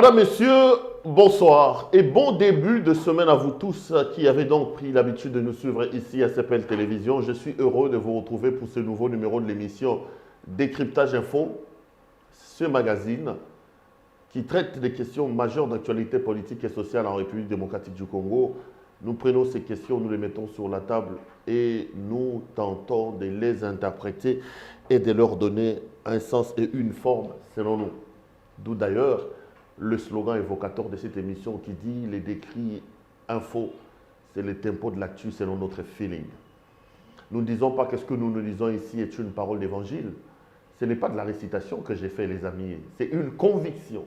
Madame, Messieurs, bonsoir et bon début de semaine à vous tous qui avez donc pris l'habitude de nous suivre ici à CPL Télévision. Je suis heureux de vous retrouver pour ce nouveau numéro de l'émission Décryptage Info, ce magazine qui traite des questions majeures d'actualité politique et sociale en République démocratique du Congo. Nous prenons ces questions, nous les mettons sur la table et nous tentons de les interpréter et de leur donner un sens et une forme selon nous. D'où d'ailleurs le slogan évocateur de cette émission qui dit « Les décrits info, c'est le tempo de l'actu selon notre feeling ». Nous ne disons pas que ce que nous nous disons ici est une parole d'évangile. Ce n'est pas de la récitation que j'ai fait, les amis. C'est une conviction.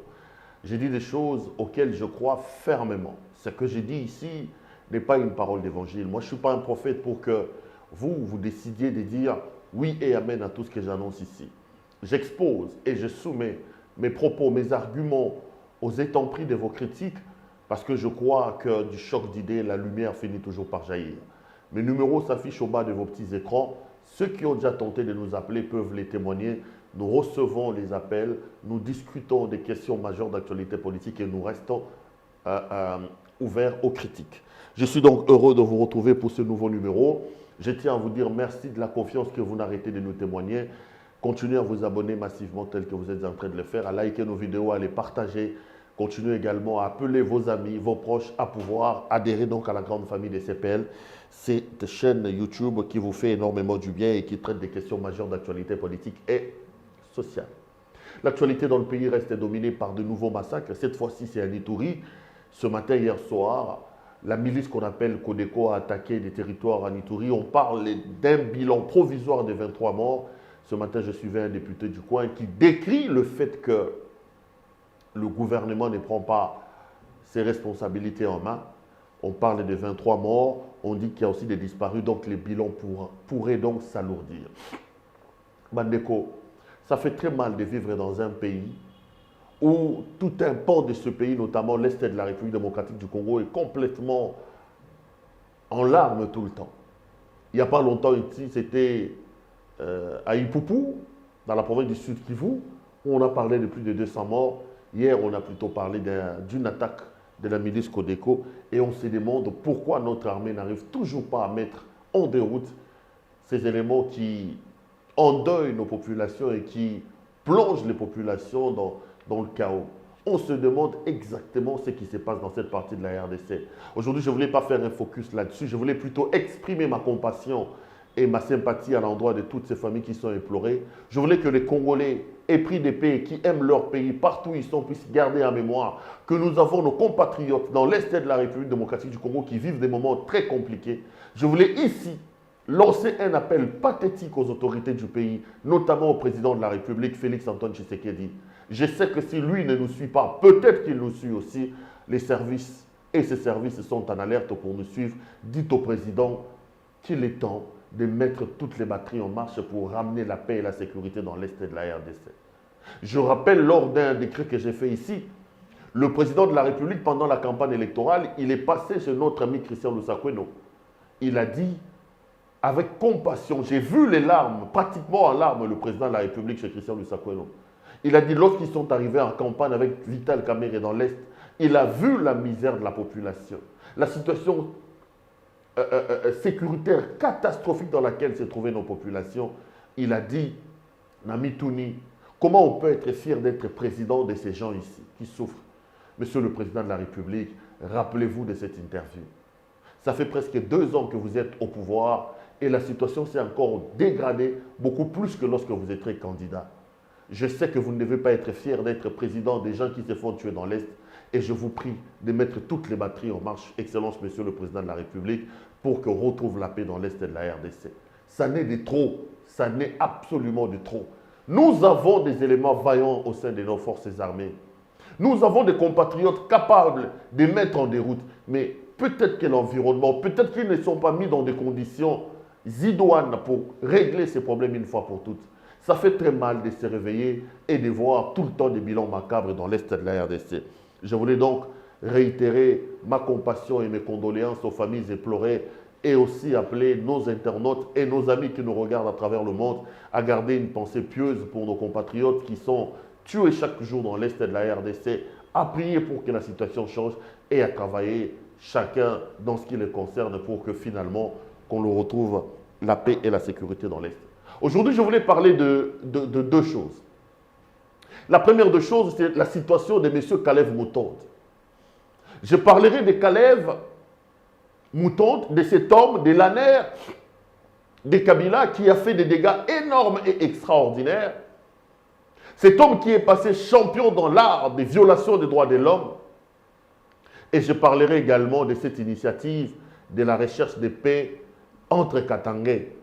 J'ai dit des choses auxquelles je crois fermement. Ce que j'ai dit ici n'est pas une parole d'évangile. Moi, je ne suis pas un prophète pour que vous décidiez de dire oui et amen à tout ce que j'annonce ici. J'expose et je soumets mes propos, mes arguments aux étampris de vos critiques parce que je crois que du choc d'idées, la lumière finit toujours par jaillir. Mes numéros s'affichent au bas de vos petits écrans. Ceux qui ont déjà tenté de nous appeler peuvent les témoigner. Nous recevons les appels, nous discutons des questions majeures d'actualité politique et nous restons ouverts aux critiques. Je suis donc heureux de vous retrouver pour ce nouveau numéro. Je tiens à vous dire merci de la confiance que vous n'arrêtez de nous témoigner. Continuez à vous abonner massivement tel que vous êtes en train de le faire, à liker nos vidéos, à les partager. Continuez également à appeler vos amis, vos proches à pouvoir adhérer donc à la grande famille des CPL. Cette chaîne YouTube qui vous fait énormément du bien et qui traite des questions majeures d'actualité politique et sociale. L'actualité dans le pays reste dominée par de nouveaux massacres. Cette fois-ci, c'est à Ituri. Ce matin, hier soir, la milice qu'on appelle Codeco a attaqué des territoires à Ituri. On parle d'un bilan provisoire de 23 morts. Ce matin, je suivais un député du coin qui décrit le fait que le gouvernement ne prend pas ses responsabilités en main. On parle de 23 morts, on dit qu'il y a aussi des disparus, donc les bilans pourraient donc s'alourdir. Bandeko, ça fait très mal de vivre dans un pays où tout un pan de ce pays, notamment l'Est de la République démocratique du Congo, est complètement en larmes tout le temps. Il n'y a pas longtemps ici, c'était à Ipupu, dans la province du Sud Kivu, où on a parlé de plus de 200 morts. Hier, on a plutôt parlé d'une attaque de la milice Codeco et on se demande pourquoi notre armée n'arrive toujours pas à mettre en déroute ces éléments qui endeuillent nos populations et qui plongent les populations dans le chaos. On se demande exactement ce qui se passe dans cette partie de la RDC. Aujourd'hui, je ne voulais pas faire un focus là-dessus, je voulais plutôt exprimer ma compassion et ma sympathie à l'endroit de toutes ces familles qui sont éplorées. Je voulais que les Congolais épris des pays qui aiment leur pays, partout où ils sont, puissent garder en mémoire que nous avons nos compatriotes dans l'Est de la République démocratique du Congo qui vivent des moments très compliqués. Je voulais ici lancer un appel pathétique aux autorités du pays, notamment au président de la République, Félix-Antoine Tshisekedi. Je sais que si lui ne nous suit pas, peut-être qu'il nous suit aussi, les services et ces services sont en alerte pour nous suivre. Dites au président qu'il est temps de mettre toutes les batteries en marche pour ramener la paix et la sécurité dans l'Est de la RDC. Je rappelle lors d'un décret que j'ai fait ici, le président de la République, pendant la campagne électorale, il est passé chez notre ami Christian Lusakweno. Il a dit, avec compassion, j'ai vu les larmes, pratiquement en larmes, le président de la République chez Christian Lusakweno. Il a dit, lorsqu'ils sont arrivés en campagne avec Vital Kamerhe dans l'Est, il a vu la misère de la population, la situation sécuritaire catastrophique dans laquelle se trouvaient nos populations. Il a dit, Namitouni, comment on peut être fier d'être président de ces gens ici qui souffrent? Monsieur le président de la République, rappelez-vous de cette interview. Ça fait presque 2 ans que vous êtes au pouvoir et la situation s'est encore dégradée beaucoup plus que lorsque vous étiez candidat. Je sais que vous ne devez pas être fier d'être président des gens qui se font tuer dans l'Est et je vous prie de mettre toutes les batteries en marche, Excellence, Monsieur le Président de la République, pour qu'on retrouve la paix dans l'Est de la RDC. Ça n'est de trop, ça n'est absolument de trop. Nous avons des éléments vaillants au sein de nos forces armées. Nous avons des compatriotes capables de mettre en déroute, mais peut-être que l'environnement, peut-être qu'ils ne sont pas mis dans des conditions idoines pour régler ces problèmes une fois pour toutes. Ça fait très mal de se réveiller et de voir tout le temps des bilans macabres dans l'Est de la RDC. Je voulais donc réitérer ma compassion et mes condoléances aux familles éplorées et aussi appeler nos internautes et nos amis qui nous regardent à travers le monde à garder une pensée pieuse pour nos compatriotes qui sont tués chaque jour dans l'Est de la RDC à prier pour que la situation change et à travailler chacun dans ce qui les concerne pour que finalement, qu'on le retrouve la paix et la sécurité dans l'Est. Aujourd'hui, je voulais parler de deux choses. La première des choses, c'est la situation de M. Kalev Moutonde. Je parlerai de Kalev Moutonde, de cet homme, de l'ANER, de Kabila, qui a fait des dégâts énormes et extraordinaires. Cet homme qui est passé champion dans l'art des violations des droits de l'homme. Et je parlerai également de cette initiative de la recherche de paix entre Katangais.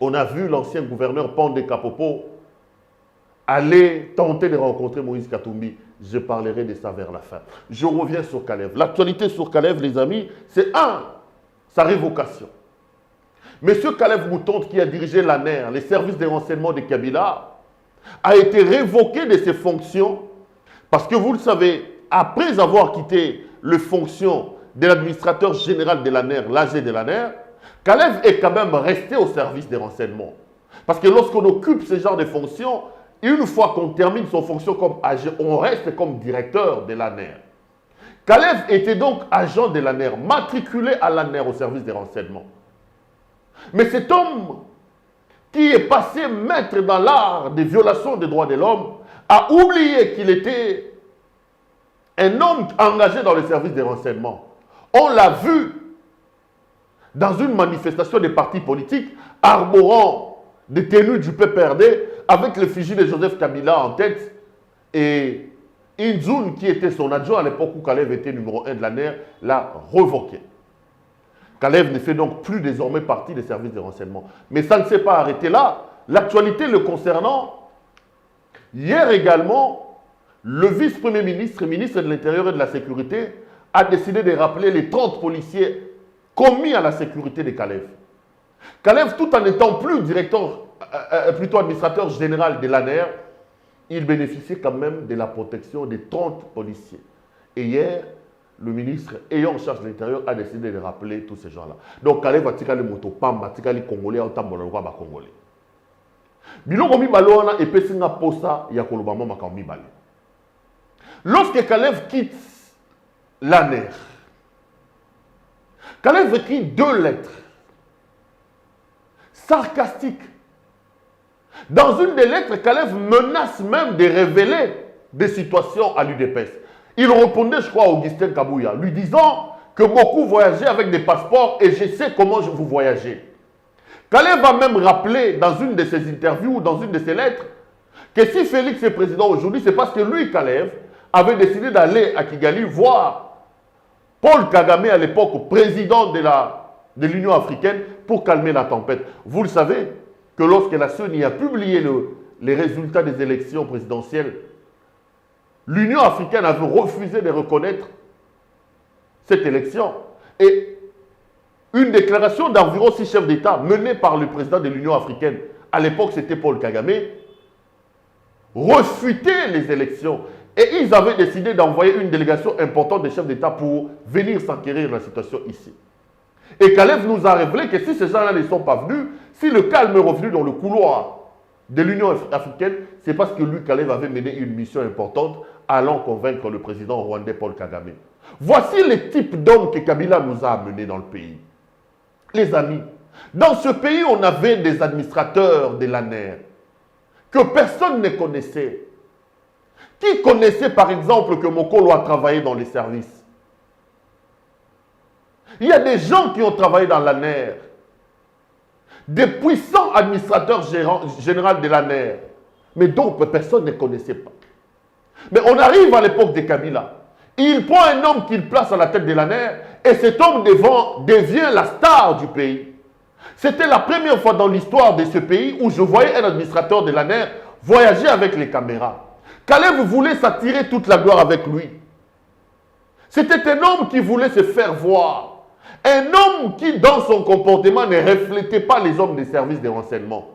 On a vu l'ancien gouverneur Pandé Kapopo aller tenter de rencontrer Moïse Katumbi. Je parlerai de ça vers la fin. Je reviens sur Kalev. L'actualité sur Kalev, les amis, c'est sa révocation. Monsieur Kalev Moutonde, qui a dirigé l'ANER, les services de renseignement de Kabila, a été révoqué de ses fonctions parce que vous le savez, après avoir quitté les fonctions de l'administrateur général de l'ANER, l'AG de l'ANER, Kalev est quand même resté au service des renseignements. Parce que lorsqu'on occupe ce genre de fonctions, une fois qu'on termine son fonction comme AG, on reste comme directeur de l'ANER. Kalev était donc agent de l'ANER, matriculé à l'ANER au service des renseignements. Mais cet homme qui est passé maître dans l'art des violations des droits de l'homme a oublié qu'il était un homme engagé dans le service des renseignements. On l'a vu dans une manifestation des partis politiques arborant des tenues du PPRD avec l'effigie de Joseph Kabila en tête et Inzoun, qui était son adjoint à l'époque où Kalev était numéro 1 de l'ANER, l'a revoqué. Kalev ne fait donc plus désormais partie des services de renseignement. Mais ça ne s'est pas arrêté là. L'actualité le concernant, hier également, le vice-premier ministre, ministre de l'Intérieur et de la Sécurité, a décidé de rappeler les 30 policiers commis à la sécurité de Kalev. Kalev, tout en n'étant plus plutôt administrateur général de l'ANER, il bénéficiait quand même de la protection des 30 policiers. Et hier, le ministre ayant en charge de l'Intérieur a décidé de rappeler tous ces gens-là. Donc, Kalev a tiré les motos, pam, a tiré les Congolais, autant de roi Congolais. Biloko mibalo wana epesinga posa ya kolobama makambo mibale. Lorsque Kalev quitte l'ANER, Kalev écrit 2 lettres sarcastiques. Dans une des lettres, Kalev menace même de révéler des situations à l'UDPS. Il répondait, je crois, à Augustin Kabouya, lui disant que beaucoup voyageaient avec des passeports et je sais comment vous voyagez. Kalev va même rappeler dans une de ses interviews ou dans une de ses lettres que si Félix est président aujourd'hui, c'est parce que lui, Kalev, avait décidé d'aller à Kigali voir Paul Kagame à l'époque, président de l'Union africaine, pour calmer la tempête. Vous le savez que lorsque la CENI a publié les résultats des élections présidentielles, l'Union africaine avait refusé de reconnaître cette élection. Et une déclaration d'environ 6 chefs d'État menée par le président de l'Union africaine, à l'époque c'était Paul Kagame, refutait les élections. Et ils avaient décidé d'envoyer une délégation importante des chefs d'État pour venir s'enquérir de la situation ici. Et Kalev nous a révélé que si ces gens-là ne sont pas venus, si le calme est revenu dans le couloir de l'Union africaine, c'est parce que lui, Kalev, avait mené une mission importante allant convaincre le président rwandais Paul Kagame. Voici les types d'hommes que Kabila nous a amenés dans le pays. Les amis, dans ce pays, on avait des administrateurs de l'ANER que personne ne connaissait. Qui connaissait par exemple que Mokolo a travaillé dans les services? Il y a des gens qui ont travaillé dans l'ANER, des puissants administrateurs généraux de l'ANER, mais donc personne ne connaissait pas. Mais on arrive à l'époque de Kabila. Il prend un homme qu'il place à la tête de l'ANER et cet homme devient la star du pays. C'était la première fois dans l'histoire de ce pays où je voyais un administrateur de l'ANER voyager avec les caméras. Kalev voulait s'attirer toute la gloire avec lui. C'était un homme qui voulait se faire voir. Un homme qui, dans son comportement, ne reflétait pas les hommes des services de renseignement.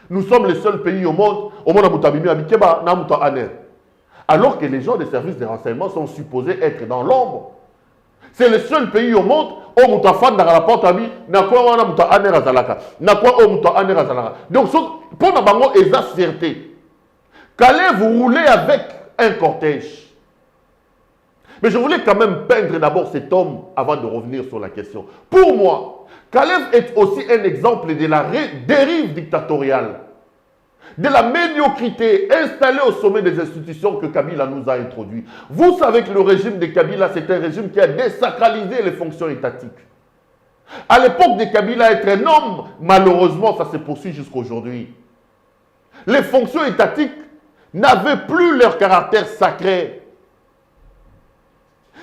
Nous sommes le seul pays au monde, alors que les gens des services de renseignement sont supposés être dans l'ombre. C'est le seul pays au monde où on a fait dans la porte à lui, donc, pour nous, ils ont certé. Kalev roulait avec un cortège. Mais je voulais quand même peindre d'abord cet homme avant de revenir sur la question. Pour moi, Kalev est aussi un exemple de la dérive dictatoriale, de la médiocrité installée au sommet des institutions que Kabila nous a introduit. Vous savez que le régime de Kabila, c'est un régime qui a désacralisé les fonctions étatiques. À l'époque de Kabila, être un homme, malheureusement, ça se poursuit jusqu'à aujourd'hui. Les fonctions étatiques n'avaient plus leur caractère sacré.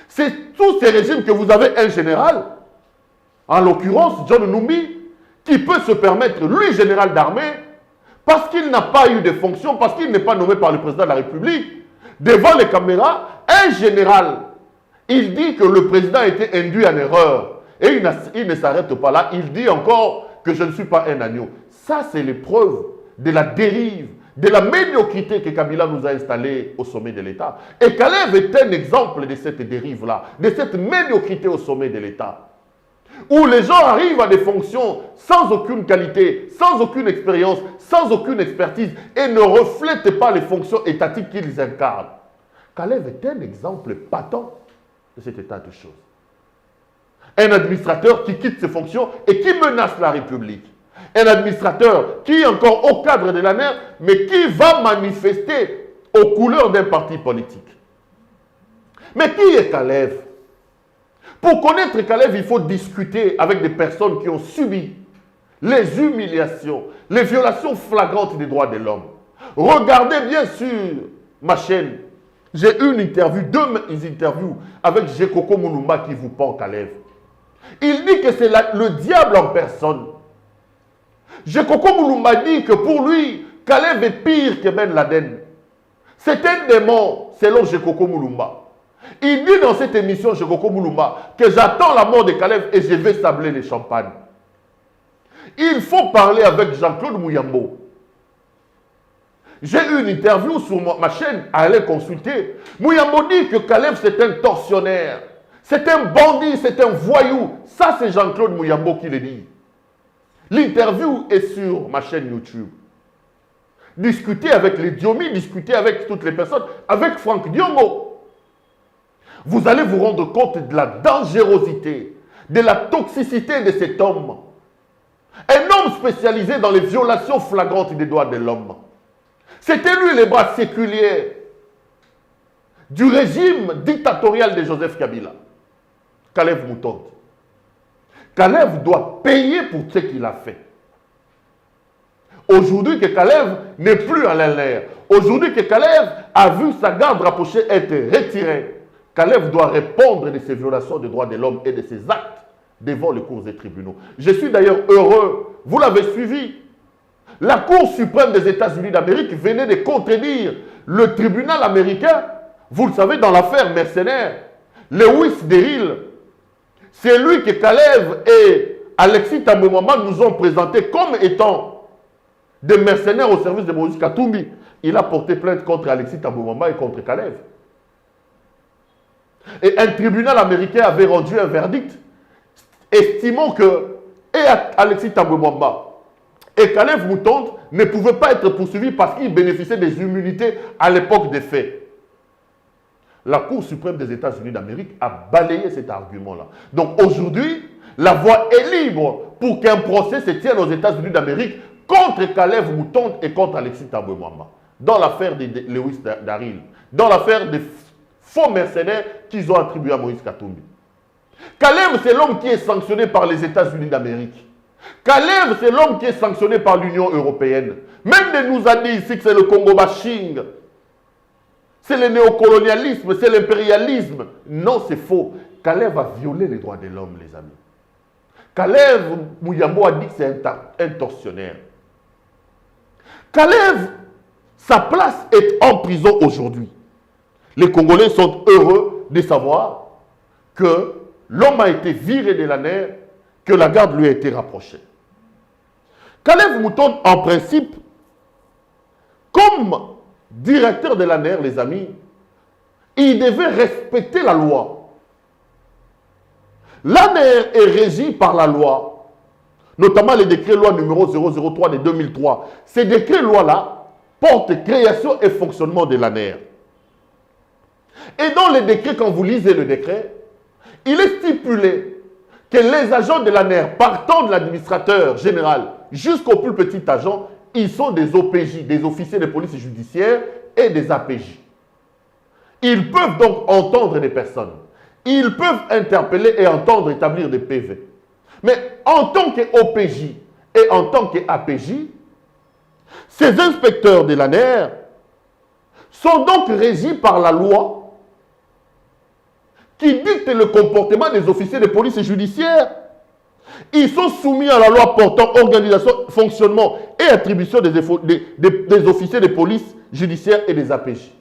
C'est tous ces régimes que vous avez un général, en l'occurrence John Numbi, qui peut se permettre, lui, général d'armée, parce qu'il n'a pas eu de fonction, parce qu'il n'est pas nommé par le président de la République, devant les caméras, un général, il dit que le président a été induit en erreur. Et il ne s'arrête pas là, il dit encore que je ne suis pas un agneau. Ça, c'est l'épreuve de la dérive, de la médiocrité que Kabila nous a installée au sommet de l'État. Et Kalev est un exemple de cette dérive-là, de cette médiocrité au sommet de l'État. Où les gens arrivent à des fonctions sans aucune qualité, sans aucune expérience, sans aucune expertise et ne reflètent pas les fonctions étatiques qu'ils incarnent. Kalev est un exemple patent de cet état de choses. Un administrateur qui quitte ses fonctions et qui menace la République. Un administrateur qui est encore au cadre de l'ANER, mais qui va manifester aux couleurs d'un parti politique. Mais qui est Kalev? Pour connaître Kalev, il faut discuter avec des personnes qui ont subi les humiliations, les violations flagrantes des droits de l'homme. Regardez bien sur ma chaîne. J'ai eu une interview, deux interviews avec Jekoko Mulumba qui vous pend Kalev. Il dit que c'est le diable en personne. Jekoko Mulumba dit que pour lui, Kalev est pire que Ben Laden. C'est un démon, selon Jekoko Mulumba. Il dit dans cette émission, Jekoko Mulumba, que j'attends la mort de Kalev et je vais sabler les champagnes. Il faut parler avec Jean-Claude Mouyambo. J'ai eu une interview sur ma chaîne, allez consulter. Mouyambo dit que Kalev c'est un tortionnaire. C'est un bandit, c'est un voyou. Ça, c'est Jean-Claude Mouyambo qui le dit. L'interview est sur ma chaîne YouTube. Discutez avec les Diomi, discutez avec toutes les personnes, avec Franck Diongo. Vous allez vous rendre compte de la dangerosité, de la toxicité de cet homme. Un homme spécialisé dans les violations flagrantes des droits de l'homme. C'était lui les bras séculiers du régime dictatorial de Joseph Kabila. Kalev Moutonde. Kalev doit payer pour ce qu'il a fait. Aujourd'hui que Kalev n'est plus à l'air, aujourd'hui que Kalev a vu sa garde rapprochée être retirée, Kalev doit répondre de ses violations des droits de l'homme et de ses actes devant les cours des tribunaux. Je suis d'ailleurs heureux, vous l'avez suivi. La Cour suprême des États-Unis d'Amérique venait de contredire le tribunal américain, vous le savez, dans l'affaire mercenaire. Lewis Derrill, c'est lui que Kalev et Alexis Thambwe Mwamba nous ont présenté comme étant des mercenaires au service de Moïse Katumbi. Il a porté plainte contre Alexis Thambwe Mwamba et contre Kalev. Et un tribunal américain avait rendu un verdict estimant que Alexis Thambwe Mwamba et Kalev Moutonde ne pouvaient pas être poursuivis parce qu'ils bénéficiaient des immunités à l'époque des faits. La Cour suprême des États-Unis d'Amérique a balayé cet argument-là. Donc aujourd'hui, la voie est libre pour qu'un procès se tienne aux États-Unis d'Amérique contre Kalev Moutonde et contre Alexis Thambwe Mwamba. Dans l'affaire de Lewis Derrill, dans l'affaire des faux mercenaires qu'ils ont attribués à Moïse Katumbi. Kalev, c'est l'homme qui est sanctionné par les États-Unis d'Amérique. Kalev, c'est l'homme qui est sanctionné par l'Union européenne. Même de nous a dit ici que c'est le Congo bashing. C'est le néocolonialisme, c'est l'impérialisme. Non, c'est faux. Kalev a violé les droits de l'homme, les amis. Kalev Mouyambo a dit que c'est un tortionnaire. Kalev, sa place est en prison aujourd'hui. Les Congolais sont heureux de savoir que l'homme a été viré de l'ANER, que la garde lui a été rapprochée. Kalev Moutonde, en principe, comme directeur de l'ANER, les amis, il devait respecter la loi. L'ANER est régie par la loi, notamment le décret loi numéro 003 de 2003. Ces décrets-lois-là portent création et fonctionnement de l'ANER. Et dans le décret, quand vous lisez le décret, il est stipulé que les agents de l'ANER, partant de l'administrateur général jusqu'au plus petit agent, ils sont des OPJ, des officiers de police judiciaire et des APJ. Ils peuvent donc entendre des personnes. Ils peuvent interpeller et entendre établir des PV. Mais en tant qu'OPJ et en tant qu'APJ, ces inspecteurs de l'ANER sont donc régis par la loi qui dicte le comportement des officiers de police judiciaire. Ils sont soumis à la loi portant organisation, fonctionnement et attribution des officiers de police judiciaire et des APJ.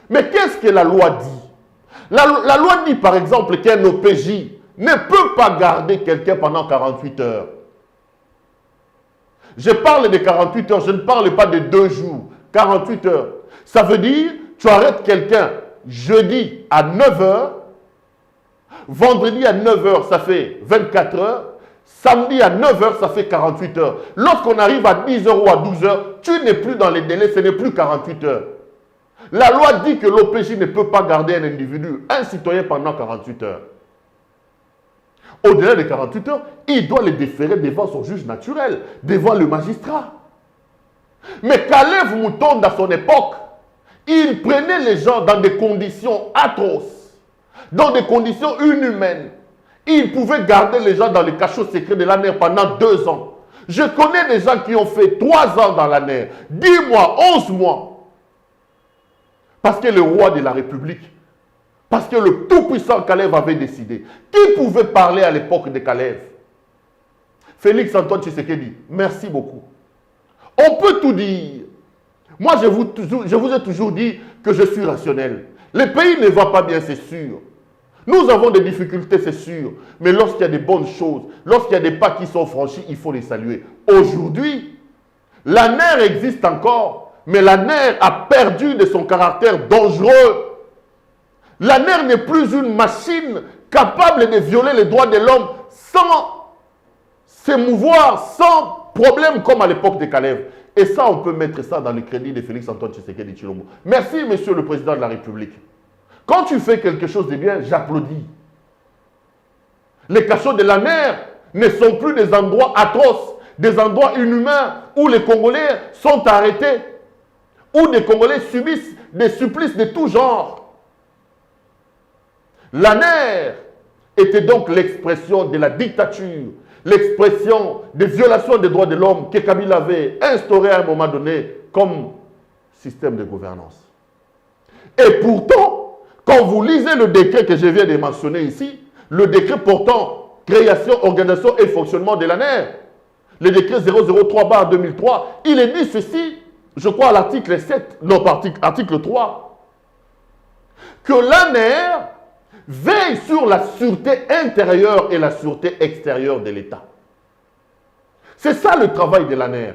Mais qu'est-ce que la loi dit? La loi dit par exemple qu'un OPJ ne peut pas garder quelqu'un pendant 48 heures. Je parle de 48 heures, je ne parle pas de 2 jours. 48 heures. Ça veut dire, tu arrêtes quelqu'un jeudi à 9 heures, vendredi à 9 heures, ça fait 24 heures, samedi à 9 heures, ça fait 48 heures. Lorsqu'on arrive à 10 heures ou à 12 heures, tu n'es plus dans les délais, ce n'est plus 48 heures. La loi dit que l'OPJ ne peut pas garder un individu, un citoyen pendant 48 heures. Au-delà de 48 heures, il doit les déférer devant son juge naturel, devant le magistrat. Mais Kalev Moutonde, à son époque, il prenait les gens dans des conditions atroces, dans des conditions inhumaines. Il pouvait garder les gens dans les cachots secrets de l'ANER pendant 2 ans. Je connais des gens qui ont fait 3 ans dans l'ANER, 10 mois, 11 mois. Parce que le roi de la République, parce que le tout-puissant Kalev avait décidé. Qui pouvait parler à l'époque de Kalev? Félix Antoine Tshisekedi, merci beaucoup. On peut tout dire. Moi, je vous ai toujours dit que je suis rationnel. Le pays ne va pas bien, c'est sûr. Nous avons des difficultés, c'est sûr. Mais lorsqu'il y a des bonnes choses, lorsqu'il y a des pas qui sont franchis, il faut les saluer. Aujourd'hui, l'ANER existe encore, mais l'ANER a perdu de son caractère dangereux. L'ANER n'est plus une machine capable de violer les droits de l'homme sans s'émouvoir, sans problème comme à l'époque de Kalev. Et ça, on peut mettre ça dans le crédit de Félix Antoine Tshisekedi Tshilombo. Merci, monsieur le président de la République. Quand tu fais quelque chose de bien, j'applaudis. Les cachots de l'ANER ne sont plus des endroits atroces, des endroits inhumains où les Congolais sont arrêtés, où des Congolais subissent des supplices de tout genre. L'ANER était donc l'expression de la dictature, l'expression des violations des droits de l'homme que Kabila avait instauré à un moment donné comme système de gouvernance. Et pourtant, quand vous lisez le décret que je viens de mentionner ici, le décret portant création, organisation et fonctionnement de l'ANER, le décret 003/2003, il est dit ceci, je crois à l'article 7, non, article 3, que l'ANER veille sur la sûreté intérieure et la sûreté extérieure de l'État. C'est ça le travail de l'ANER.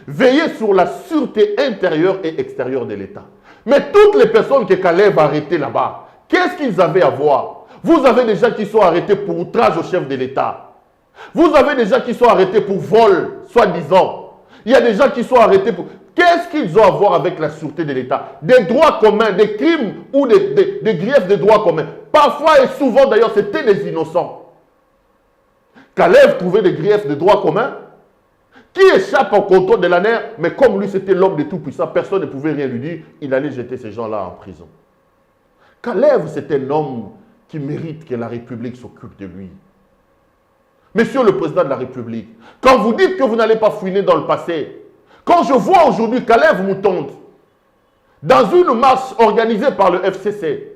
Veiller sur la sûreté intérieure et extérieure de l'État. Mais toutes les personnes que Kalev a arrêtées là-bas, qu'est-ce qu'ils avaient à voir? Vous avez des gens qui sont arrêtés pour outrage au chef de l'État. Vous avez des gens qui sont arrêtés pour vol, soi-disant. Il y a des gens qui sont arrêtés pour... Qu'est-ce qu'ils ont à voir avec la sûreté de l'État? Des droits communs, des crimes ou des griefs de droits communs. Parfois et souvent d'ailleurs, c'était des innocents. Kalev trouvait des griefs de droits communs qui échappent au contrôle de l'ANER, mais comme lui c'était l'homme de tout puissant, personne ne pouvait rien lui dire, il allait jeter ces gens-là en prison. Kalev, c'est un homme qui mérite que la République s'occupe de lui. Monsieur le président de la République, quand vous dites que vous n'allez pas fouiner dans le passé, quand je vois aujourd'hui Kalev Moutonde, dans une marche organisée par le FCC,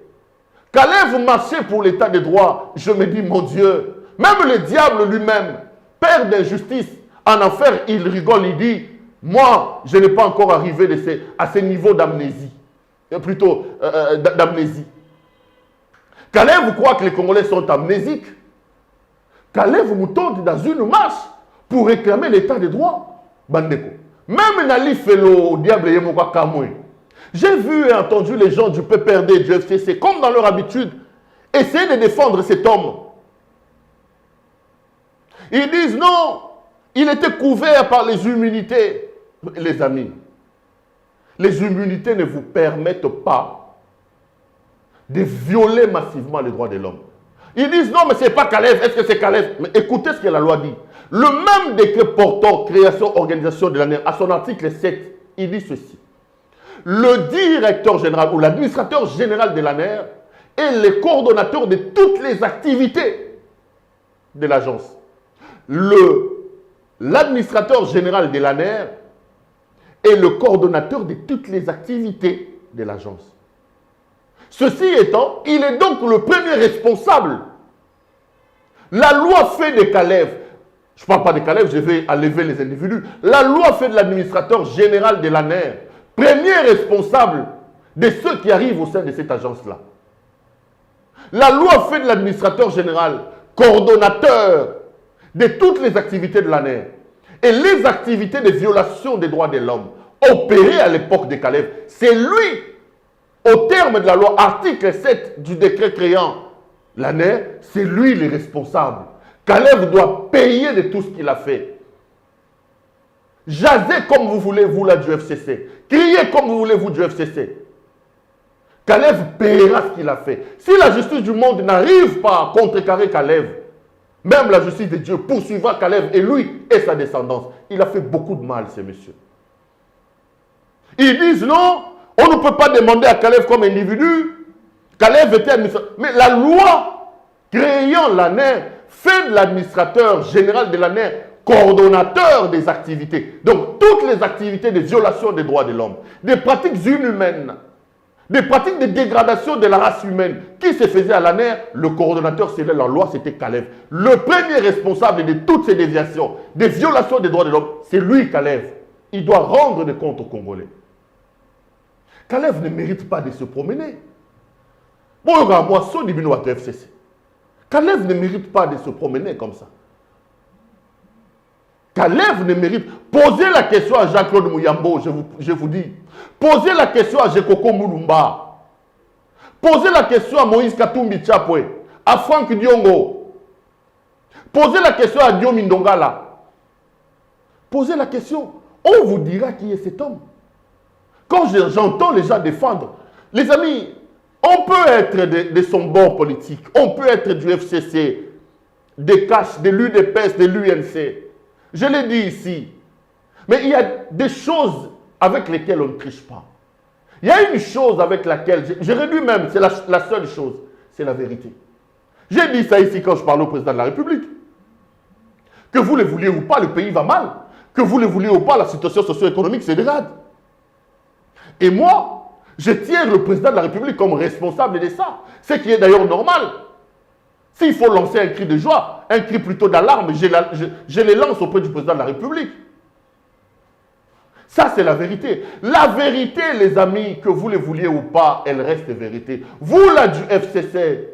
Kalev marchait pour l'état de droit, je me dis, mon Dieu, même le diable lui-même, père d'injustice, en enfer, il rigole, il dit, moi, je n'ai pas encore arrivé à ce niveau d'amnésie, plutôt d'amnésie. Kalev croit que les Congolais sont amnésiques. Kalev Moutonde dans une marche pour réclamer l'état de droit. Bandeko. Même Nali Felo, diable Yemoka Kamwe. J'ai vu et entendu les gens du PPRD et du FCC, comme dans leur habitude, essayer de défendre cet homme. Ils disent non, il était couvert par les immunités. Les amis, les immunités ne vous permettent pas de violer massivement les droits de l'homme. Ils disent non, mais ce n'est pas Kalev. Est-ce que c'est Kalev? Mais écoutez ce que la loi dit. Le même décret portant création, organisation de l'ANER, à son article 7, il dit ceci. Le directeur général ou l'administrateur général de l'ANER est le coordonnateur de toutes les activités de l'agence. L'administrateur général de l'ANER est le coordonnateur de toutes les activités de l'agence. Ceci étant, il est donc le premier responsable. La loi fait de Kalev, je ne parle pas de Kalev, je vais enlever les individus. La loi fait de l'administrateur général de l'ANER, premier responsable de ceux qui arrivent au sein de cette agence-là. La loi fait de l'administrateur général, coordonnateur de toutes les activités de l'ANER. Et les activités de violation des droits de l'homme opérées à l'époque de Kalev, c'est lui, au terme de la loi, article 7 du décret créant l'ANER, c'est lui le responsable. Kalev doit payer de tout ce qu'il a fait. Jasez comme vous voulez, vous là du FCC. Criez comme vous voulez, vous du FCC. Kalev paiera ce qu'il a fait. Si la justice du monde n'arrive pas à contrecarrer Kalev, même la justice de Dieu poursuivra Kalev et lui et sa descendance. Il a fait beaucoup de mal, ces messieurs. Ils disent non, on ne peut pas demander à Kalev comme individu. Kalev était administrateur. Mais la loi créant l'ANER fait de l'administrateur général de l'ANER coordonnateur des activités. Donc, toutes les activités de violation des droits de l'homme, des pratiques inhumaines, des pratiques de dégradation de la race humaine qui se faisaient à l'ANER, le coordonnateur, selon la loi, c'était Kalev. Le premier responsable de toutes ces déviations, des violations des droits de l'homme, c'est lui, Kalev. Il doit rendre des comptes aux Congolais. Kalev ne mérite pas de se promener. Bon, moi, son dibino à FCC. Kalev ne mérite pas de se promener comme ça. Kalev ne mérite. Posez la question à Jean-Claude Mouyambo, je vous dis. Posez la question à Jekoko Moulumba. Posez la question à Moïse Katumbi Tchapwe, à Franck Diongo. Posez la question à Diomi Ndongala. Posez la question. On vous dira qui est cet homme. Quand j'entends les gens défendre, les amis, on peut être de son bord politique, on peut être du FCC, des CACH, de l'UDPS, de l'UNC. Je l'ai dit ici. Mais il y a des choses avec lesquelles on ne triche pas. Il y a une chose avec laquelle, je réduis même, c'est la seule chose, c'est la vérité. J'ai dit ça ici quand je parlais au président de la République. Que vous le vouliez ou pas, le pays va mal. Que vous le vouliez ou pas, la situation socio-économique se dégrade. Et moi, je tiens le président de la République comme responsable de ça. Ce qui est d'ailleurs normal. S'il faut lancer un cri de joie, un cri plutôt d'alarme, je les lance auprès du président de la République. Ça, c'est la vérité. La vérité, les amis, que vous le vouliez ou pas, elle reste vérité. Vous, là, du FCC,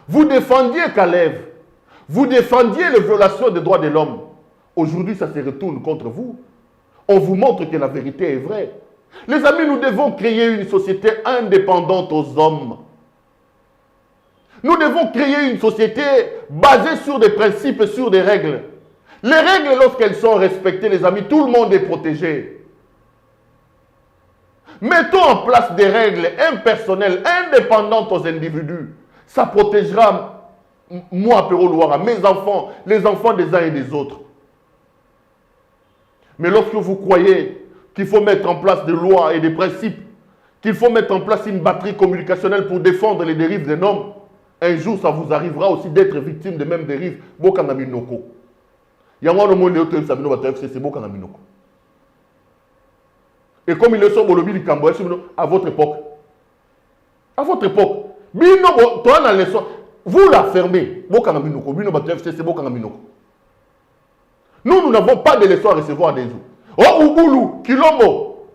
vous défendiez Kalev. Vous défendiez les violations des droits de l'homme. Aujourd'hui, ça se retourne contre vous. On vous montre que la vérité est vraie. Les amis, nous devons créer une société indépendante aux hommes. Nous devons créer une société basée sur des principes et sur des règles. Les règles, lorsqu'elles sont respectées, les amis, tout le monde est protégé. Mettons en place des règles impersonnelles, indépendantes aux individus. Ça protégera moi, Péro Louara, mes enfants, les enfants des uns et des autres. Mais lorsque vous croyez qu'il faut mettre en place des lois et des principes, qu'il faut mettre en place une batterie communicationnelle pour défendre les dérives des hommes, un jour, ça vous arrivera aussi d'être victime de mêmes dérives. Bokanaminoko. Et comme ils le sont, à votre époque. À votre époque. Vous la fermez. Nous n'avons pas de leçons à recevoir des autres. Oh, Ouboulou, Kilombo.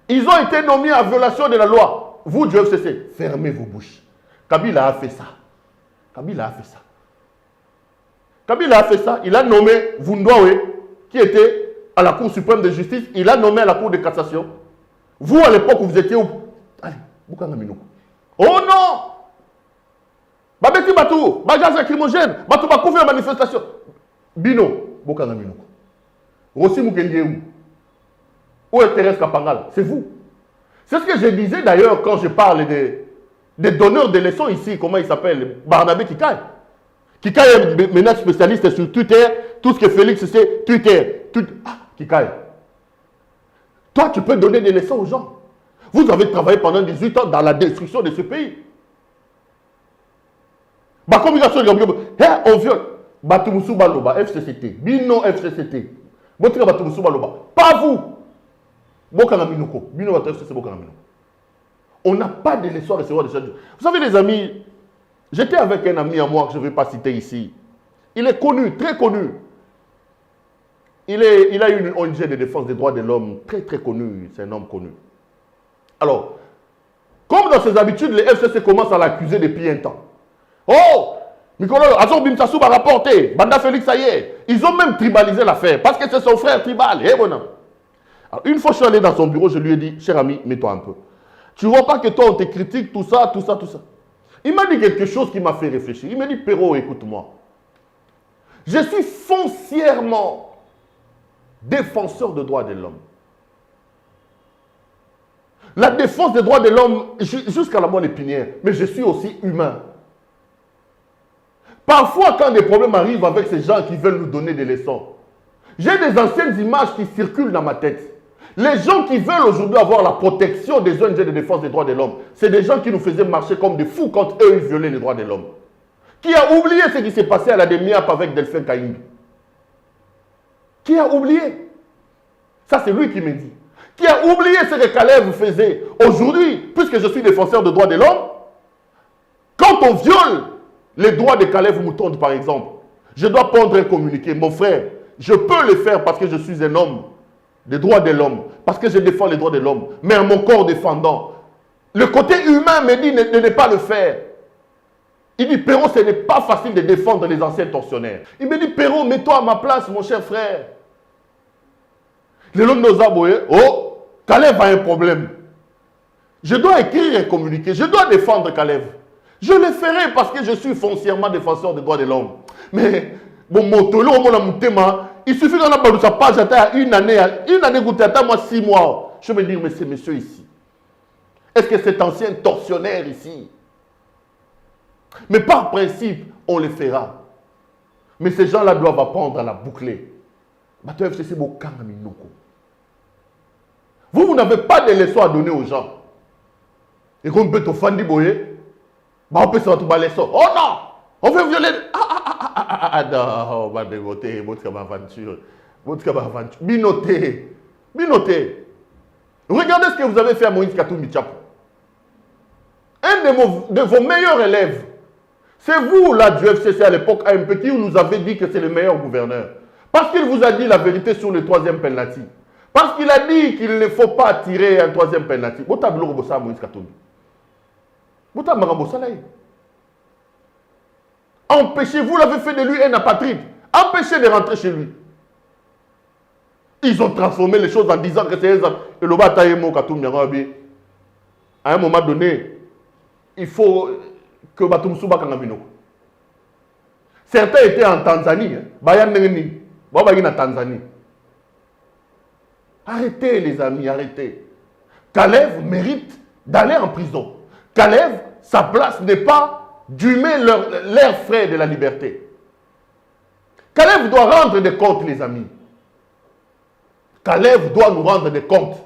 Ils ont été nommés en violation de la loi. Vous, du FCC, fermez vos bouches. Kabila a fait ça. Kabila a fait ça. Kabila a fait ça. Il a nommé Vundwawe, qui était à la Cour suprême de justice. Il a nommé à la Cour de cassation. Vous, à l'époque, vous étiez où? Allez, Boukangaminoko. Oh non! Babeti Batou, Bagaz lacrymogène, Batou Bakouvert manifestation. Bino, Boukangaminoko. Rossi Moukendié où? Où est Thérèse Kapangala? C'est vous. C'est ce que je disais d'ailleurs quand je parle des donneurs de leçons ici, comment il s'appelle, Barnabé Kikaï. Kikaï est maintenant spécialiste sur Twitter, tout ce que Félix c'est Twitter. Ah, Kikaï. Toi, tu peux donner des leçons aux gens. Vous avez travaillé pendant 18 ans dans la destruction de ce pays. Bah, comme on viole. Batumusu Baloba, FCCT. Bino FCCT. Batumusu Baloba. Pas vous. On n'a pas de leçons à recevoir de choses. Vous savez, les amis, j'étais avec un ami à moi que je ne vais pas citer ici. Il est connu, très connu. Il a une ONG de défense des droits de l'homme très très connue. C'est un homme connu. Alors, comme dans ses habitudes, les FCC commencent à l'accuser depuis un temps. Oh, Nicolas, Azor Bimsassou va rapporter. Banda Félix, ça y est. Ils ont même tribalisé l'affaire parce que c'est son frère tribal. Eh, bon. Alors, une fois je suis allé dans son bureau, je lui ai dit, cher ami, mets-toi un peu. Tu ne vois pas que toi, on te critique, tout ça, tout ça, tout ça. Il m'a dit quelque chose qui m'a fait réfléchir. Il m'a dit, Perrault, écoute-moi. Je suis foncièrement défenseur des droits de l'homme. La défense des droits de l'homme jusqu'à la moelle épinière, mais je suis aussi humain. Parfois, quand des problèmes arrivent avec ces gens qui veulent nous donner des leçons, j'ai des anciennes images qui circulent dans ma tête. Les gens qui veulent aujourd'hui avoir la protection des ONG de défense des droits de l'homme, c'est des gens qui nous faisaient marcher comme des fous quand eux, ils violaient les droits de l'homme. Qui a oublié ce qui s'est passé à la Demiap avec Delphin Kaïmbi? Qui a oublié? Ça, c'est lui qui me dit. Qui a oublié ce que Kalev faisait? Aujourd'hui, puisque je suis défenseur des droits de l'homme, quand on viole les droits de Kalev Moutonde, par exemple, je dois prendre un communiqué. Mon frère, je peux le faire parce que je suis un homme des droits de l'homme, parce que je défends les droits de l'homme, mais à mon corps défendant. Le côté humain me dit de ne pas le faire. Il dit, Perrault, ce n'est pas facile de défendre les anciens tortionnaires. Il me dit, Perrault, mets-toi à ma place, mon cher frère. Le long de nos aboyés, oh, Kalev a un problème. Je dois écrire et communiquer, je dois défendre Kalev. Je le ferai parce que je suis foncièrement défenseur des droits de l'homme. Mais, bon, il suffit qu'on a parlé de sa page à une année goûté à moi 6 mois. Je me dis, mais ces messieurs ici, est-ce que cet ancien tortionnaire ici? Mais par principe, on le fera. Mais ces gens-là doivent apprendre à la boucler. Vous n'avez pas de leçons à donner aux gens. Et comme peut offendre boyer, on peut se retrouver leçon. Oh non! On veut violer. Non, on va dégoter, votre aventure. Binoté. Binoté. Regardez ce que vous avez fait à Moïse Katumbi Tchapou. Un de vos meilleurs élèves, c'est vous, là, du FCC à l'époque AMP, qui nous avez dit que c'est le meilleur gouverneur. Parce qu'il vous a dit la vérité sur le 3e penalty. Parce qu'il a dit qu'il ne faut pas tirer un 3e penalty. Bota Bloro Bossa Moïse Katumbi. Bota Marambosa là. Empêchez, vous l'avez fait de lui un apatride. Empêchez de rentrer chez lui. Ils ont transformé les choses en disant que c'est un... Et le bataillemo Katumbi. À un moment donné, il faut que Batum Souba Kangamino. Certains étaient en Tanzanie. Bayan Nengeni. Babayin en Tanzanie. Arrêtez les amis, arrêtez. Kalev mérite d'aller en prison. Kalev, sa place n'est pas d'humer l'air frais de la liberté. Kalev doit rendre des comptes, les amis. Kalev doit nous rendre des comptes.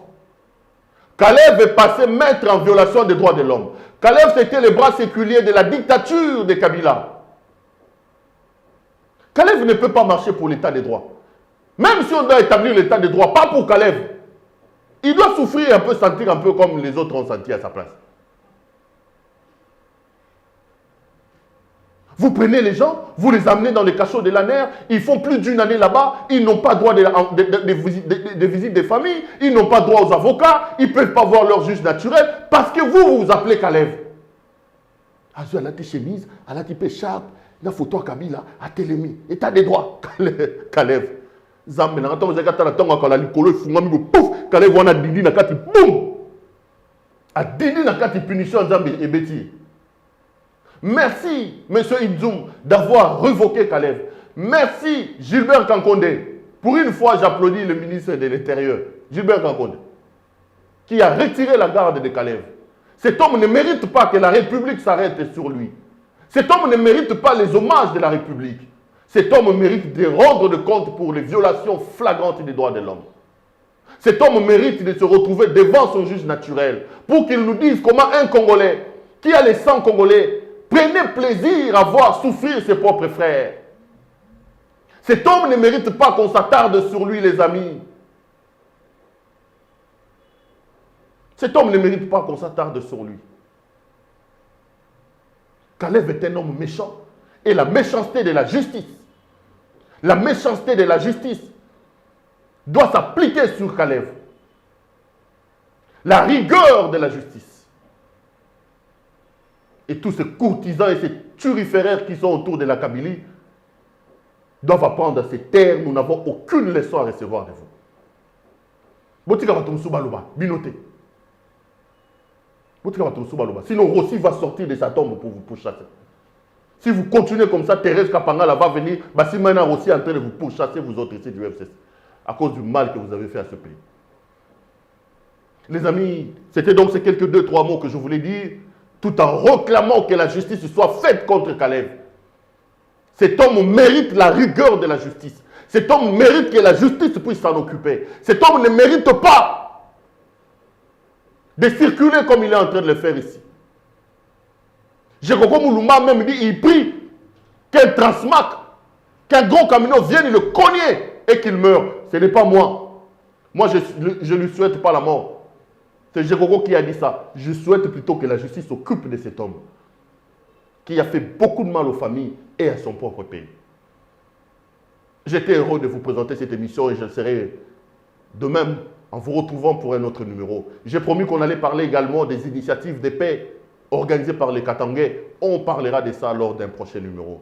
Kalev est passé maître en violation des droits de l'homme. Kalev, c'était le bras séculier de la dictature de Kabila. Kalev ne peut pas marcher pour l'état des droits. Même si on doit établir l'état des droits, pas pour Kalev. Il doit souffrir un peu, sentir un peu comme les autres ont senti à sa place. Vous prenez les gens, vous les amenez dans les cachots de l'ANER, ils font plus d'1 année là-bas, ils n'ont pas droit de visites des familles, ils n'ont pas droit aux avocats, ils ne peuvent pas voir leur juge naturel, parce que vous vous appelez Kalev. Elle a tes chemises, elle a tes péchards, la photo à Kabila, à Télémi, et tu as des droits. Kalev. Zambé, quand vous avez la licolo, Kalev, on a Didi, boum! A Didi, punition, Zambé, et Betty. Merci, M. Inzoum, d'avoir revoqué Kalev. Merci, Gilbert Kankonde. Pour une fois, j'applaudis le ministre de l'Intérieur, Gilbert Kankonde, qui a retiré la garde de Caleb. Cet homme ne mérite pas que la République s'arrête sur lui. Cet homme ne mérite pas les hommages de la République. Cet homme mérite de rendre de compte pour les violations flagrantes des droits de l'homme. Cet homme mérite de se retrouver devant son juge naturel pour qu'il nous dise comment un Congolais qui a les sang congolais prenait plaisir à voir souffrir ses propres frères. Cet homme ne mérite pas qu'on s'attarde sur lui, les amis. Cet homme ne mérite pas qu'on s'attarde sur lui. Caleb est un homme méchant. Et la méchanceté de la justice, doit s'appliquer sur Caleb. La rigueur de la justice. Et tous ces courtisans et ces turiféraires qui sont autour de la Kabylie doivent apprendre à ces terres. Nous n'avons aucune leçon à recevoir de vous. Sinon Rossi va sortir de sa tombe pour vous pourchasser. Si vous continuez comme ça, Thérèse Kapangala va venir, si maintenant Rossi est en train de vous pourchasser, vous autres ici du FCC, à cause du mal que vous avez fait à ce pays. Les amis, c'était donc ces quelques 2-3 mots que je voulais dire, tout en réclamant que la justice soit faite contre Caleb. Cet homme mérite la rigueur de la justice. Cet homme mérite que la justice puisse s'en occuper. Cet homme ne mérite pas de circuler comme il est en train de le faire ici. Jérôme Moulouma même dit, il prie qu'un transmac, qu'un gros camion vienne le cogner et qu'il meure. Ce n'est pas moi. Moi, je ne lui souhaite pas la mort. C'est Jérôme qui a dit ça. Je souhaite plutôt que la justice s'occupe de cet homme qui a fait beaucoup de mal aux familles et à son propre pays. J'étais heureux de vous présenter cette émission et je le serai de même en vous retrouvant pour un autre numéro. J'ai promis qu'on allait parler également des initiatives de paix organisées par les Katangais. On parlera de ça lors d'un prochain numéro.